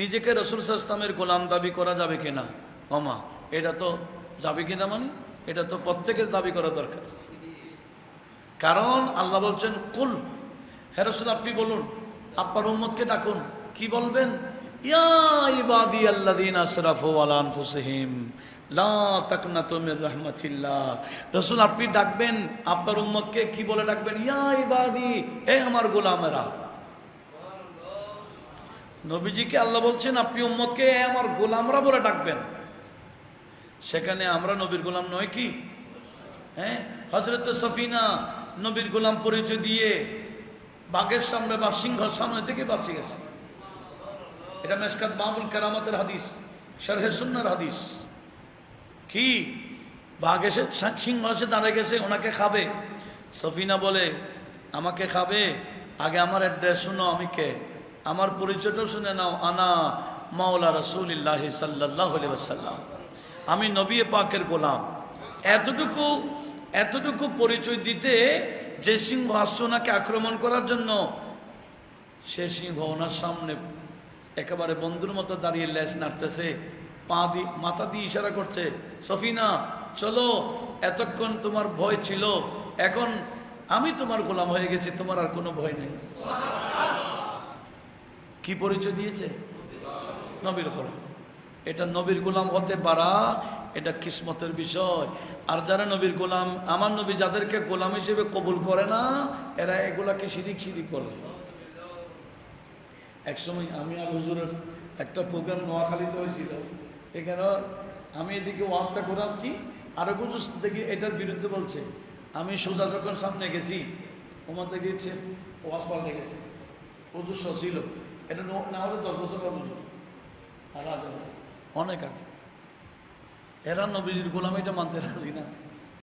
নিজেকে রাসূল সাল্লাল্লাহু আলাইহি ওয়াসাল্লামের গোলাম দাবি করা যাবে কিনা? ওমা, এটা তো যাবে কিনা মানে এটা তো প্রত্যেকের দাবি করা দরকার। কারণ আল্লাহ বলছেন কুল, হে রাসূল আপনি বলুন, আপনার উম্মতকে ডাকুন। কি বলবেন? ইয়া ইবাদিয়াল্লাযীনা আসরাফু আলা আনফুসিহিম লা তাকনাতু মির রাহমাতিল্লাহ। রাসূল আপনি ডাকবেন আপনার উম্মতকে, কি বলে ডাকবেন? ইয়া ইবাদি, হে আমার গোলামেরা। নবীজিকে আল্লাহ বলছেন আপনি উম্মতকে আমার গোলামরা বলে ডাকবেন। সেখানে আমরা নবীর গোলাম নয় কি? হ্যাঁ, হযরত সফিনা নবীর গোলাম পরিচয় দিয়ে বাঘের সামনে বা সিংহের সামনে থেকে বাঁচে গেছে। এটা মেশকাত বাবুল কেরামতের হাদিস, শারহে সুন্নাহর হাদিস। কি বাঘ এসে সিংহ এসে দাঁড়িয়ে গেছে, ওনাকে খাবে। সফিনা বলে আমাকে খাবে, আগে আমার অ্যাড্রেস শুনো, আমি কে, আমার পরিচয়টা শুনে নাও। আনা মাওলা রাসূলুল্লাহ সাল্লাল্লাহু আলাইহি ওয়াসাল্লাম, আমি নবী পাকের গোলাম। এতটুকু পরিচয় দিতে যে সিংহ আসছে ওনাকে আক্রমণ করার জন্য, সে সিংহ ওনার সামনে একেবারে বন্ধুর মতো দাঁড়িয়ে লেজ নাড়তেছে, পা দিয়ে মাথা দিয়ে ইশারা করছে, সফিনা চলো, এতক্ষণ তোমার ভয় ছিল, এখন আমি তোমার গোলাম হয়ে গেছি, তোমার আর কোনো ভয় নেই। কি পরিচয় দিয়েছে? নবীর গোলাম। এটা নবীর গোলাম হতে পারা এটা কিসমতের বিষয়। আর যারা নবীর গোলাম, আমার নবী যাদেরকে গোলাম হিসেবে কবুল করে না, এরা এগুলাকে শিরিক করে। একসময় আমি আর হুজুরের একটা প্রোগ্রাম নোয়াখালীতে হয়েছিল, এখানে আমি এদিকে ওয়াজটা করে আসছি, আরো কিছু দেখি এটার বিরুদ্ধে বলছে। আমি সোজা যখন সামনে গেছি, ওমাতে গিয়েছে ওয়াজ পাল্টে গেছে, হুজুর ছিল। এটা না হলে 10 বছর পর হুজুর আর আগে অনেক আগে। এরা নবীজির গোলাম এটা মানতে রাজি না।